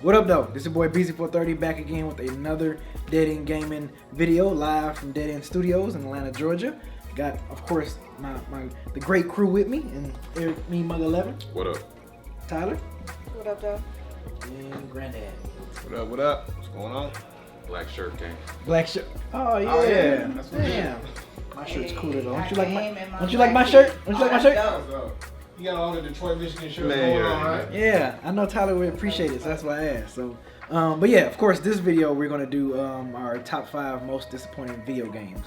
What up, though? This is your boy BZ430 back again with another Dead End Gaming video live from Dead End Studios in Atlanta, Georgia. Got, of course, the great crew with me, and Eric, me, Mug 11. What up? Tyler. What up, though? And Granddad. What up? What up? What's going on? Black shirt gang. Black shirt. Oh yeah. Oh, yeah. That's what Damn. My shirt's cooler though. Don't you like my? my Don't you like my shirt? Don't you like my shirt? So, you got all the Detroit, Michigan shirts Man, going yeah, on, right? Yeah, I know Tyler would appreciate it, so that's why I asked. So, but yeah, of course, this video we're gonna do our top 5 most disappointing video games.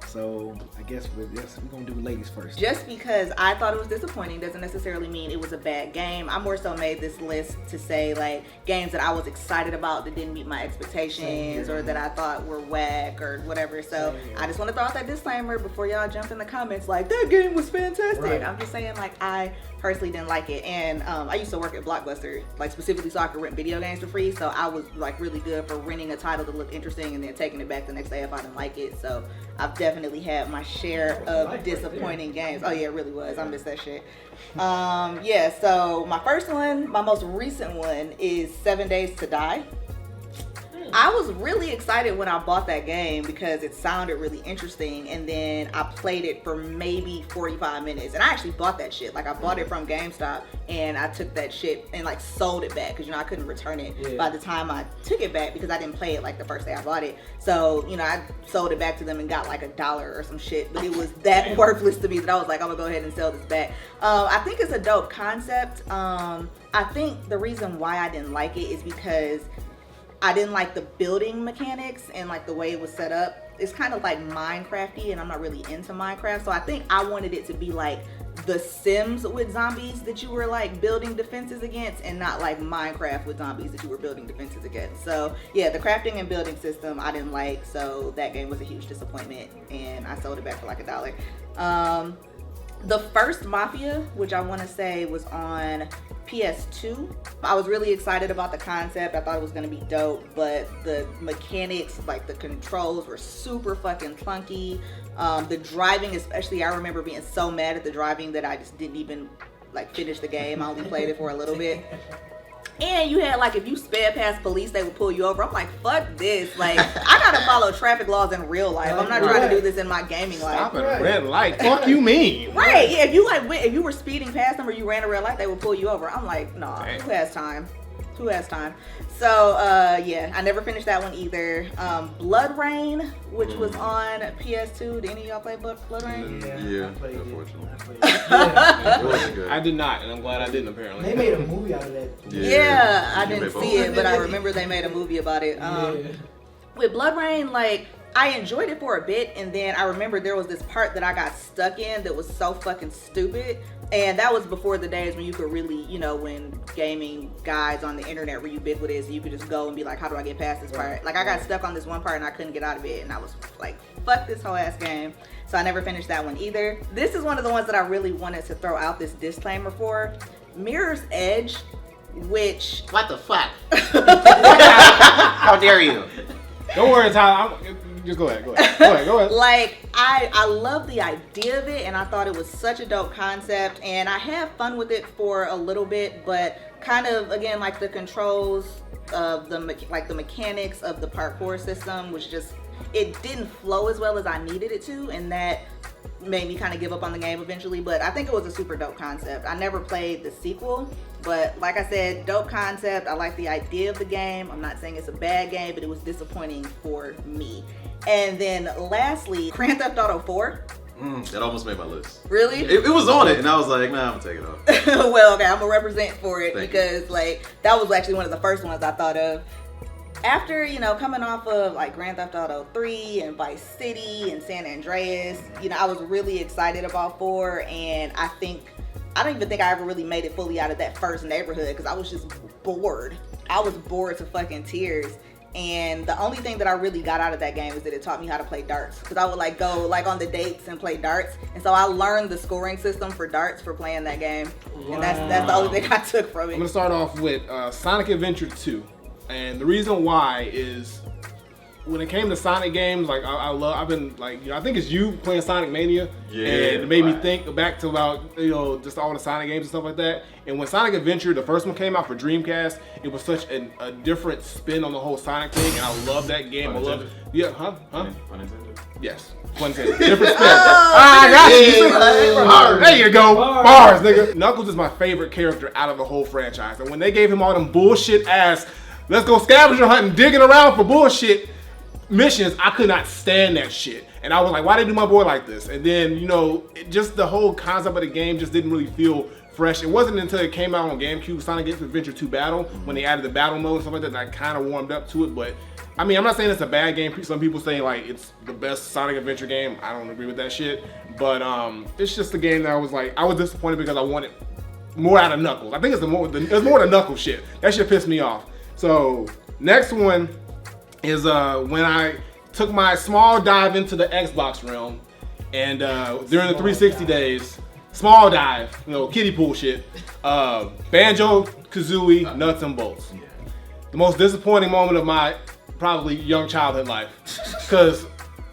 So I guess we're gonna do ladies first. Just because I thought it was disappointing doesn't necessarily mean it was a bad game. I more so made this list to say like games that I was excited about that didn't meet my expectations or that I thought were whack or whatever. So I just want to throw out that disclaimer before y'all jump in the comments like that game was fantastic. Right. I'm just saying like I personally didn't like it, and I used to work at Blockbuster, like specifically so I could rent video games for free. So I was like really good for renting a title that looked interesting and then taking it back the next day if I didn't like it. So I've definitely had my share of disappointing games. Oh yeah, it really was. I miss that shit. Yeah. So my first one, my most recent one, is 7 Days to Die. I was really excited when I bought that game because it sounded really interesting, and then I played it for maybe 45 minutes, and I actually bought that shit. Like I bought it from GameStop, and I took that shit and like sold it back because I couldn't return it by the time I took it back because I didn't play it like the first day I bought it. So I sold it back to them and got like $1 or some shit, but it was that worthless to me that I was like, I'm gonna go ahead and sell this back. I think it's a dope concept. I think the reason why I didn't like it is because I didn't like the building mechanics and like the way it was set up. It's kind of like Minecrafty, and I'm not really into Minecraft. So I think I wanted it to be like The Sims with zombies that you were like building defenses against, and not like Minecraft with zombies that you were building defenses against. So yeah, the crafting and building system I didn't like. So that game was a huge disappointment, and I sold it back for like $1. The first Mafia, which I want to say was on PS2, I was really excited about the concept. I thought it was going to be dope, but the mechanics, like the controls, were super fucking clunky. The driving especially, I remember being so mad at the driving that I just didn't even like finish the game. I only played it for a little bit. And you had like, if you sped past police, they would pull you over. I'm like, fuck this. Like, I gotta follow traffic laws in real life. I'm not trying to do this in my gaming life. Stop at a red light. Fuck you mean? Right. Yeah. If you were speeding past them or you ran a red light, they would pull you over. I'm like, nah. Who has time? Who has time? So yeah, I never finished that one either. BloodRayne, which was on PS2. Did any of y'all play BloodRayne? Yeah, I unfortunately. Yeah. It wasn't good. I did not, and I'm glad I didn't apparently. They made a movie out of that. Yeah, I You didn't made both. see it, but I remember they made a movie about it. With BloodRayne, like, I enjoyed it for a bit, and then I remember there was this part that I got stuck in that was so fucking stupid. And that was before the days when you could really, when gaming guides on the internet were ubiquitous, you could just go and be like, how do I get past this part? Like, I got stuck on this one part and I couldn't get out of it, and I was like, fuck this whole ass game. So I never finished that one either. This is one of the ones that I really wanted to throw out this disclaimer for. Mirror's Edge, which... What the fuck? How dare you? Don't worry, Tyler. Just go ahead. Go ahead. Like, I love the idea of it, and I thought it was such a dope concept, and I had fun with it for a little bit, but kind of, again, like the controls of the mechanics of the parkour system was just, it didn't flow as well as I needed it to, and that made me kind of give up on the game eventually. But I think it was a super dope concept. I never played the sequel, but like I said, dope concept. I like the idea of the game. I'm not saying it's a bad game, but it was disappointing for me. And then lastly, Grand Theft Auto 4. That almost made my list. Really? It was on it, and I was like, nah, I'm gonna take it off. Well, okay, I'm gonna represent for it. Thank because like that was actually one of the first ones I thought of. After, coming off of like Grand Theft Auto 3 and Vice City and San Andreas, I was really excited about 4, and I don't even think I ever really made it fully out of that first neighborhood because I was just bored. I was bored to fucking tears. And the only thing that I really got out of that game is that it taught me how to play darts, because I would like go like on the dates and play darts, and so I learned the scoring system for darts for playing that game. Wow. And that's the only thing I took from it. I'm gonna start off with Sonic Adventure 2, and the reason why is when it came to Sonic games, like I've been like, I think it's you playing Sonic Mania, Yeah, and it made me think back to about just all the Sonic games and stuff like that. And when Sonic Adventure, the first one came out for Dreamcast, it was such a different spin on the whole Sonic thing, and I love that game. I love it. Yeah, huh? Pun intended. Yes. Different spin. I got you. There you go. Bars, nigga. Knuckles is my favorite character out of the whole franchise, and when they gave him all them bullshit ass, let's go scavenger hunting, digging around for bullshit missions, I could not stand that shit. And I was like, why they do my boy like this? And then, just the whole concept of the game just didn't really feel fresh. It wasn't until it came out on GameCube, Sonic Adventure 2 Battle, when they added the battle mode and stuff like that I kind of warmed up to it. But, I mean, I'm not saying it's a bad game. Some people say, like, it's the best Sonic Adventure game. I don't agree with that shit. But it's just a game that I was disappointed because I wanted more out of Knuckles. I think it's more the Knuckles shit. That shit pissed me off. So, next one is when I took my small dive into the Xbox realm, and during the 360 days, small dive, kiddie pool shit, Banjo-Kazooie Nuts and Bolts. The most disappointing moment of my probably young childhood life, because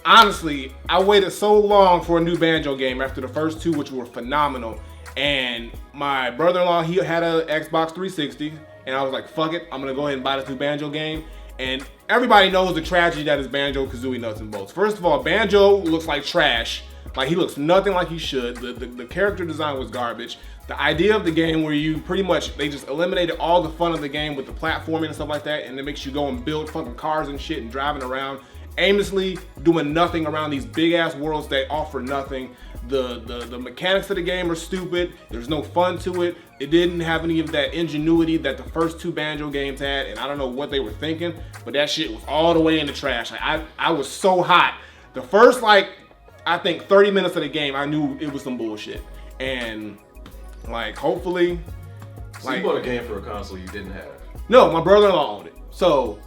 honestly, I waited so long for a new Banjo game after the first two, which were phenomenal, and my brother-in-law, he had an Xbox 360, and I was like, fuck it, I'm gonna go ahead and buy this new Banjo game. And everybody knows the tragedy that is Banjo-Kazooie Nuts and Bolts. First of all, Banjo looks like trash. Like, he looks nothing like he should. The character design was garbage. The idea of the game where you pretty much, they just eliminated all the fun of the game with the platforming and stuff like that, and it makes you go and build fucking cars and shit and driving around aimlessly, doing nothing around these big ass worlds that offer nothing. The mechanics of the game are stupid. There's no fun to it. It didn't have any of that ingenuity that the first two Banjo games had, and I don't know what they were thinking, but that shit was all the way in the trash. Like, I was so hot. The first, I think 30 minutes of the game, I knew it was some bullshit. And, hopefully... So you bought a game for a console you didn't have? No, my brother-in-law owned it. So...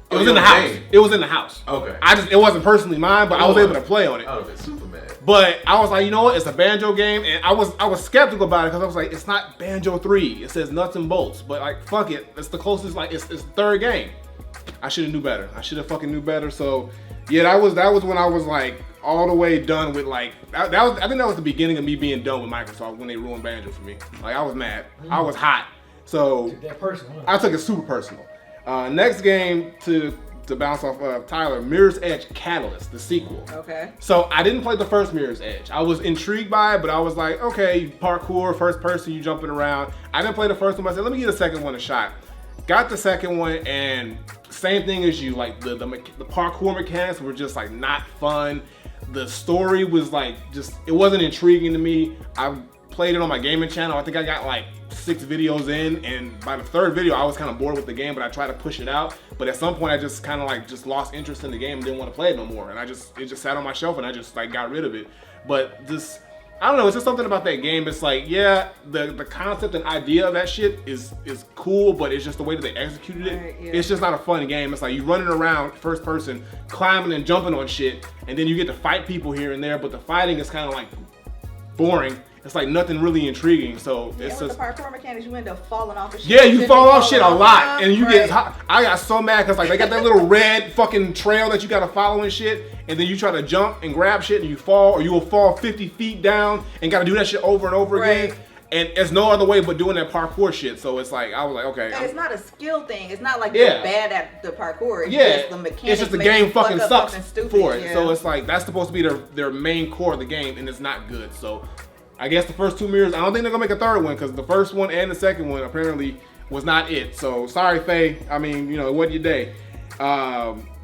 It was in the house. It was in the house. Okay. It wasn't personally mine, but I was able to play on it. I would have been super mad. But I was like, you know what? It's a Banjo game, and I was skeptical about it because I was like, it's not Banjo 3. It says Nuts and Bolts, but fuck it. It's the closest. It's the third game. I should have knew better. I should have fucking knew better. So yeah, that was when I was all the way done with I think that was the beginning of me being done with Microsoft when they ruined Banjo for me. I was mad. I was hot. So Took that personal. I took it super personal. Next game to bounce off of Tyler, Mirror's Edge Catalyst, the sequel. Okay. So I didn't play the first Mirror's Edge. I was intrigued by it, but I was like, okay, parkour, first person, you jumping around. I didn't play the first one, but I said, let me give the second one a shot. Got the second one, and same thing as you, the parkour mechanics were just not fun. The story was it wasn't intriguing to me. I played it on my gaming channel. I think I got 6 videos in, and by the third video I was kind of bored with the game, but I tried to push it out. But at some point I just kind of just lost interest in the game and didn't want to play it no more, and it just sat on my shelf, and I just got rid of it. But just, I don't know, it's just something about that game. It's yeah, the concept and idea of that shit is cool, but it's just the way that they executed it. Right, yeah. It's just not a fun game. It's you running around first person, climbing and jumping on shit, and then you get to fight people here and there, but the fighting is kind of boring. It's nothing really intriguing. So yeah, it's with just the parkour mechanics, you end up falling off of shit. yeah, you fall off shit a lot, and you right. get hot. I got so mad because they got that little red fucking trail that you gotta follow and shit, and then you try to jump and grab shit and you fall, or you will fall 50 feet down and gotta do that shit over and over again. And it's no other way but doing that parkour shit. So it's I was okay. And it's not a skill thing. It's not you're bad at the parkour. It's just the mechanics. It's just the game fucking sucks for it. Yeah. So it's that's supposed to be their main core of the game, and it's not good. So I guess the first two mirrors, I don't think they're gonna make a third one because the first one and the second one apparently was not it. So sorry, Faye. I mean, it wasn't your day.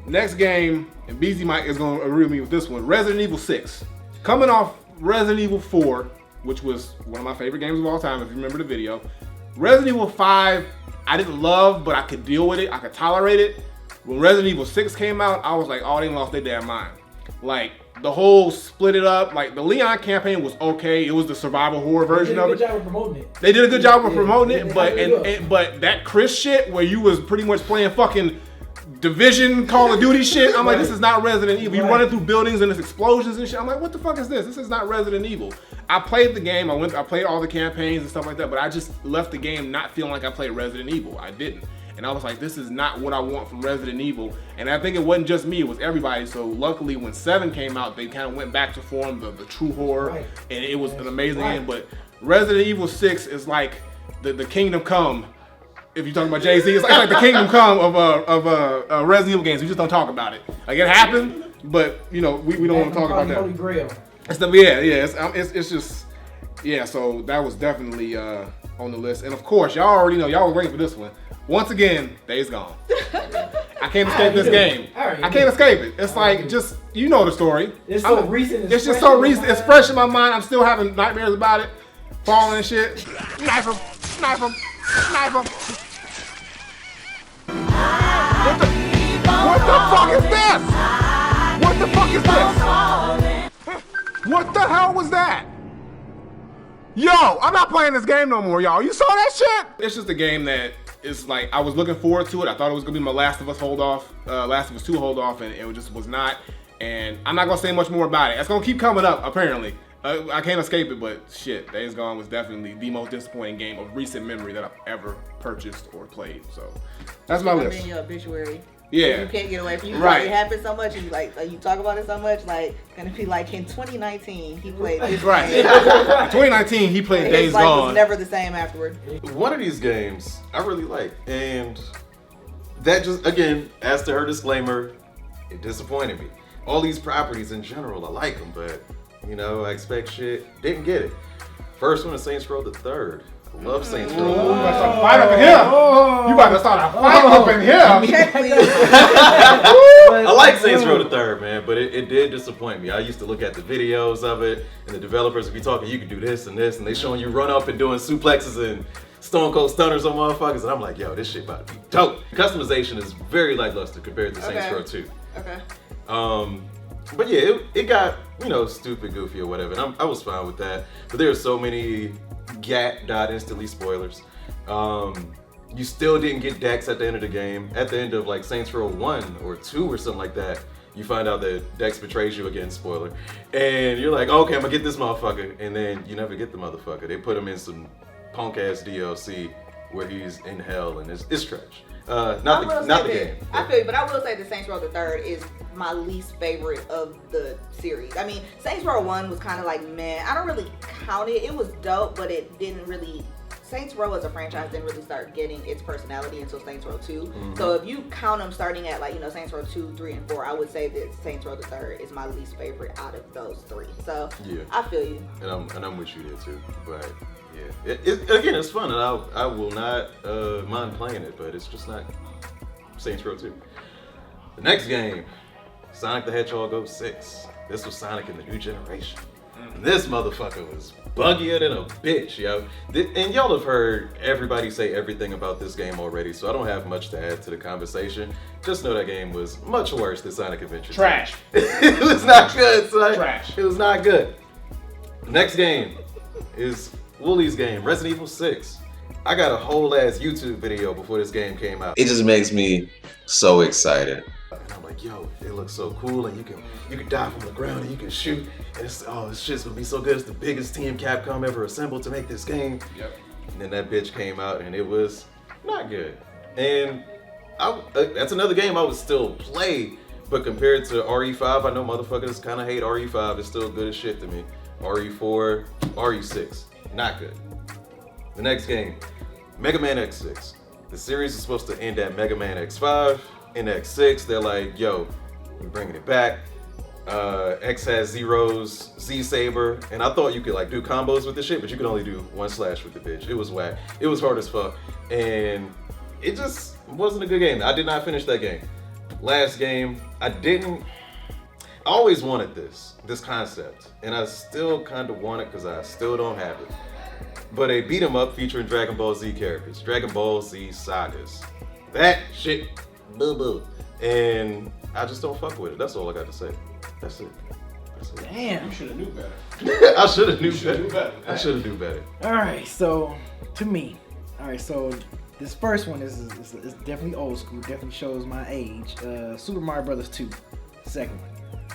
Next game, and BZ is gonna agree with me with this one. Resident Evil 6. Coming off Resident Evil 4, which was one of my favorite games of all time, if you remember the video. Resident Evil 5, I didn't love, but I could deal with it. I could tolerate it. When Resident Evil 6 came out, I was like, oh, they lost their damn mind. The whole split it up, the Leon campaign was okay. It was the survival horror version of it. They did a good job of promoting it. They did a good job of promoting it, but that Chris shit where you was pretty much playing fucking Division, Call of Duty shit, I'm like, this is not Resident Evil. You running through buildings and there's explosions and shit. I'm like, what the fuck is this? This is not Resident Evil. I played the game, I played all the campaigns and stuff like that, but I just left the game not feeling like I played Resident Evil. I didn't. and I was like, this is not what I want from Resident Evil. And I think it wasn't just me, it was everybody. So luckily when 7 came out, they kind of went back to form, the true horror, and it was an amazing game. But Resident Evil 6 is like the Kingdom Come. If you're talking about Jay-Z, it's like the Kingdom Come of Resident Evil games. We just don't talk about it. Like, it happened, but you know we don't want to talk about that. Holy Grail. It's just so that was definitely on the list. And of course, y'all already know, y'all were waiting for this one. Once again, Days Gone. I can't escape this game. I can't escape it. It's like, just, you know the story. It's so recent. It's just so recent. It's fresh in my mind. I'm still having nightmares about it. Falling and shit. Knife him. Knife him. Knife him. What the fuck is this? What the fuck is this? What the hell was that? Yo, I'm not playing this game no more, y'all. You saw that shit? It's just a game that is like, I was looking forward to it. I thought it was gonna be my Last of Us hold off, Last of Us 2 hold off, and it just was not. And I'm not gonna say much more about it. It's gonna keep coming up, apparently. I can't escape it, but shit, Days Gone was definitely the most disappointing game of recent memory that I've ever purchased or played. So that's my list. In your obituary. Yeah. You can't get away from you. Right. It happened so much, and you talk about it so much. Like, gonna be like in 2019, he played this right. game. In 2019, he played Days His life Gone. was never the same afterward. One of these games I really like, and that just, again, as to her disclaimer, it disappointed me. All these properties in general, I like them, but you know, I expect shit. Didn't get it. First one is Saints Row the Third. I love Saints Row. You about to start a fight up in here. You about to start a fight up in here. Check, please. I like Saints Row the Third, man, but it did disappoint me. I used to look at the videos of it, and the developers would be talking, you can do this and this, and they showing you run up and doing suplexes and Stone Cold Stunners on motherfuckers, and I'm like, yo, this shit about to be dope. Customization is very lackluster compared to Saints Row 2. Okay. But yeah, it got, you know, stupid, goofy or whatever, and I was fine with that. But there are so many instantly spoilers. You still didn't get Dex at the end of the game. At the end of like Saints Row 1 or 2 or something like that, you find out that Dex betrays you again, spoiler. And you're like, okay, I'm gonna get this motherfucker. And then you never get the motherfucker. They put him in some punk ass DLC where he's in hell and it's trash. Not the game. I feel you, but I will say that Saints Row the Third is my least favorite of the series. I mean, Saints Row 1 was kind of like, man, I don't really count it. It was dope, but it didn't really, Saints Row as a franchise didn't really start getting its personality until Saints Row 2. Mm-hmm. So if you count them starting at like, you know, Saints Row 2, 3, and 4, I would say that Saints Row the Third is my least favorite out of those three. So yeah. I feel you. And I'm with you there too, but yeah, again, it's fun, and I will not mind playing it, but it's just not Saints Row 2. The next game, Sonic the Hedgehog 06. This was Sonic in the new generation. And this motherfucker was buggier than a bitch, yo. And y'all have heard everybody say everything about this game already, so I don't have much to add to the conversation. Just know that game was much worse than Sonic Adventure 2. Trash. It was not good, son. Trash. It was not good. The next game is Woolie's game, Resident Evil 6. I got a whole ass YouTube video before this game came out. It just makes me so excited. And I'm like, yo, it looks so cool, and you can dive from the ground and you can shoot, and this shit's gonna be so good. It's the biggest team Capcom ever assembled to make this game. Yep. And then that bitch came out and it was not good. And that's another game I would still play, but compared to RE5, I know motherfuckers kind of hate RE5. It's still good as shit to me. RE4, RE6, not good. The next game, Mega Man X6. The series is supposed to end at Mega Man X5. In X6, they're like, yo, we're bringing it back. X has Zero's Z-Saber, and I thought you could like do combos with this shit, but you could only do one slash with the bitch. It was whack. It was hard as fuck, and it just wasn't a good game. I did not finish that game. Last game, I always wanted this concept, and I still kind of want it because I still don't have it. But a beat 'em up featuring Dragon Ball Z characters, Dragon Ball Z Sagas. That shit, boo-boo. And I just don't fuck with it. That's all I got to say. That's it. Damn. You should have knew better. I should have knew better. I should have knew better. Alright, so to me, so this first one is definitely old school, definitely shows my age. Super Mario Brothers 2, second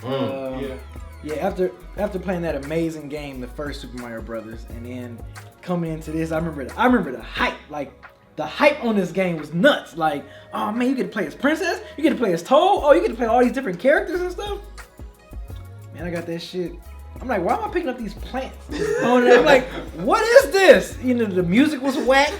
one. Yeah, after playing that amazing game, the first Super Mario Brothers, and then coming into this, I remember the hype. Like the hype on this game was nuts. Like, oh man, you get to play as Princess, you get to play as Toad, oh, you get to play all these different characters and stuff. Man, I got that shit. I'm like, why am I picking up these plants? I'm like, what is this? You know, the music was whack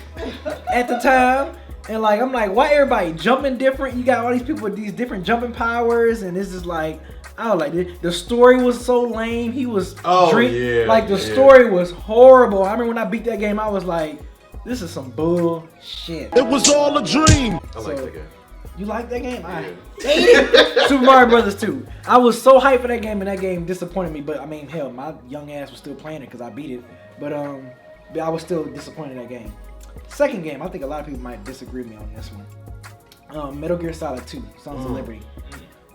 at the time. And like, I'm like, why everybody jumping different? You got all these people with these different jumping powers. And this is like, I was like, the story was so lame. He was like the story was horrible. I remember when I beat that game, I was like, this is some bullshit. It was all a dream. I like that game. You like that game? I hate it. Super Mario Brothers 2. I was so hyped for that game, and that game disappointed me. But I mean, hell, my young ass was still playing it because I beat it. But I was still disappointed in that game. Second game, I think a lot of people might disagree with me on this one. Metal Gear Solid 2, Sons of Liberty.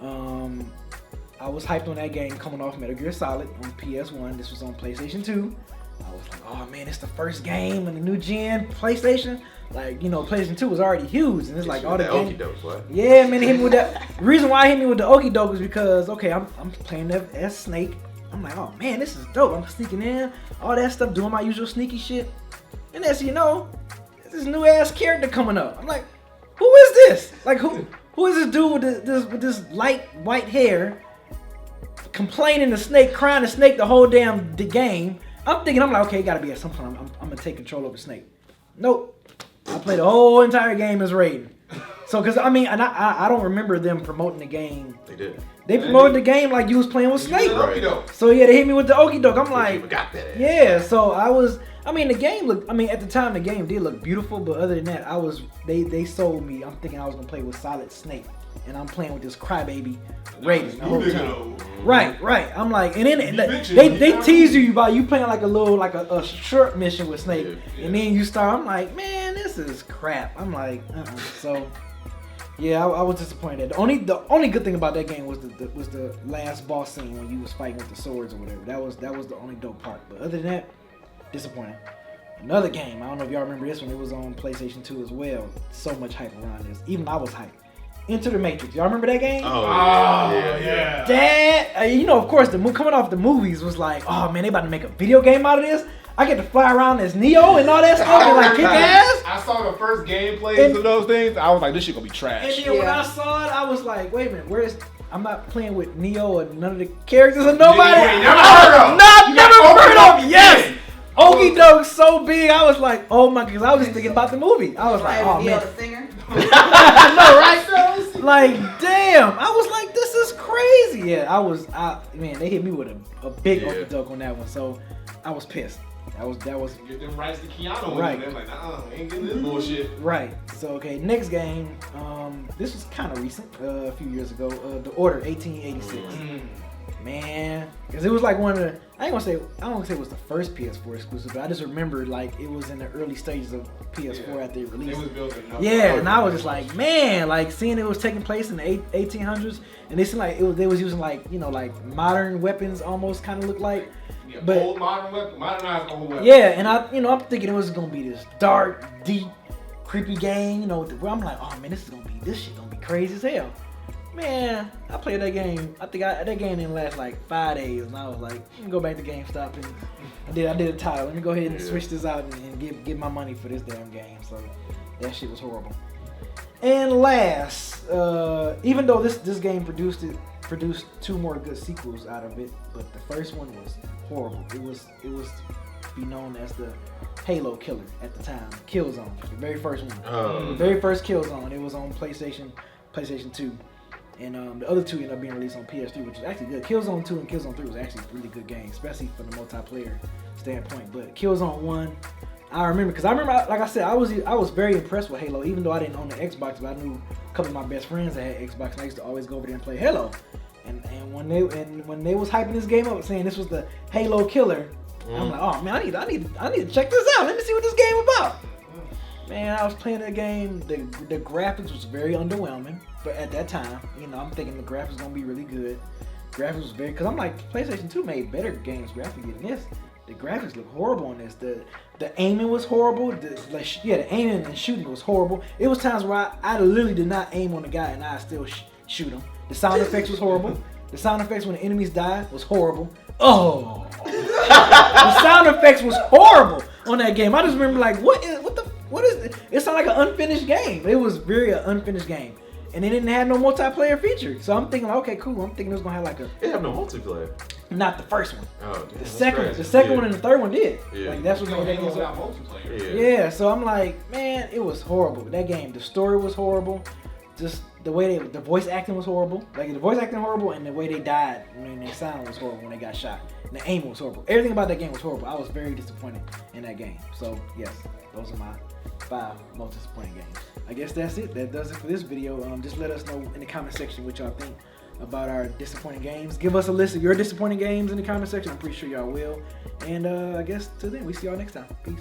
I was hyped on that game coming off Metal Gear Solid on PS1. This was on PlayStation 2. I was like, oh man, it's the first game in the new gen PlayStation. Like, you know, PlayStation 2 was already huge, and it's like all the games. Yeah, man, hit me with that. The reason why I hit me with the okie doke is because, okay, I'm playing as Snake. I'm like, oh man, this is dope. I'm sneaking in, all that stuff, doing my usual sneaky shit. And as you know, this new ass character coming up. I'm like, who is this? Like, who is this dude with this light white hair, complaining to Snake, crying to Snake the whole damn game? I'm like, okay, it gotta be at some point. I'm gonna take control over Snake. Nope. I played the whole entire game as Raiden. So, cause I mean, and I don't remember them promoting the game. They did. They promoted the game like you was playing with Snake. Right. So yeah, they hit me with the okie doke. I'm like, got that ass. Yeah. So I mean, the game looked. I mean, at the time, the game did look beautiful. But other than that, they sold me. I'm thinking I was gonna play with Solid Snake, and I'm playing with this crybaby Raiden the whole time. Right. I'm like, and then they tease you about you playing like a short mission with Snake, and then you start. I'm like, man, this is crap. I'm like, So. Yeah, I was disappointed. The only good thing about that game was the last boss scene when you was fighting with the swords or whatever. That was the only dope part. But other than that, disappointing. Another game, I don't know if y'all remember this one. It was on PlayStation 2 as well. So much hype around this. Even I was hyped. Enter the Matrix. Y'all remember that game? Oh yeah. That you know, of course, coming off the movies was like, oh man, they about to make a video game out of this. I get to fly around as Neo and all that stuff and like kick ass. I saw the first gameplays of those things. I was like, this shit gonna be trash. And then when I saw it, I was like, wait a minute, I'm not playing with Neo and none of the characters or nobody. I've never heard of. Yes. Okie doke so big. I was like, oh my, because I was just thinking about the movie. I was like, oh man. The singer. I know, right? Like, damn. I was like, this is crazy. Yeah, man, they hit me with a big okie doke on that one. So I was pissed. That was get them rights to Keanu. Right. They're like, nah, we ain't getting this bullshit. Right. So okay, next game. This was kind of recent, a few years ago. The Order 1886. Man, because it was like one of the. I don't want to say it was the first PS4 exclusive, but I just remember like it was in the early stages of PS4 after it released. It was building up. Yeah, and I was just like, man, like seeing it was taking place in the 1800s, and they seemed like they was using like, you know, like modern weapons almost kind of look like. Yeah, but old modern weapon, modernized old weapon. Yeah, and I'm thinking it was gonna be this dark, deep, creepy game. You know, I'm like, oh man, this shit gonna be crazy as hell. Man, I played that game. I think that game didn't last like 5 days, and I was like, let me go back to GameStop and I did a title. Let me go ahead and switch this out and get my money for this damn game. So that shit was horrible. And last, even though this game produced 2 more good sequels out of it, but the first one was horrible. It was be known as the Halo killer at the time, Killzone, the very first one. The very first Killzone. It was on PlayStation 2. And the other 2 ended up being released on PS3, which is actually good. Killzone 2 and Killzone 3 was actually really good games, especially from the multiplayer standpoint. But Killzone 1, I remember, like I said, I was very impressed with Halo, even though I didn't own the Xbox, but I knew a couple of my best friends that had Xbox, and I used to always go over there and play Halo. And when they was hyping this game up, saying this was the Halo killer, I'm like, oh man, I need to check this out. Let me see what this game about. Man, I was playing that game. The graphics was very underwhelming, but at that time, you know, I'm thinking the graphics gonna be really good. Graphics was because I'm like, PlayStation 2 made better games graphically than this. The graphics look horrible on this. The aiming was horrible. The aiming and shooting was horrible. It was times where I literally did not aim on the guy and I still shoot him. The sound effects was horrible. The sound effects when the enemies died was horrible. Oh, the sound effects was horrible on that game. I just remember like, what what is it? It sounded like an unfinished game. It was very unfinished game. And it didn't have no multiplayer feature. So I'm thinking, okay, cool. I'm thinking it was gonna have like a. It have no multiplayer. Not the first one. Oh, damn, The second crazy. one and the third one did. Yeah. Like that's what made that game so. multiplayer. Yeah, so I'm like, man, it was horrible. That game, the story was horrible. Just the way the voice acting was horrible. Like the voice acting horrible, and the way they died, I mean, their sound was horrible when they got shot. And the aim was horrible. Everything about that game was horrible. I was very disappointed in that game. So yes, those are my 5 most disappointing games. I guess that's it. That does it for this video. Just let us know in the comment section what y'all think about our disappointing games. Give us a list of your disappointing games in the comment section. I'm pretty sure y'all will. And I guess till then, we see y'all next time. Peace.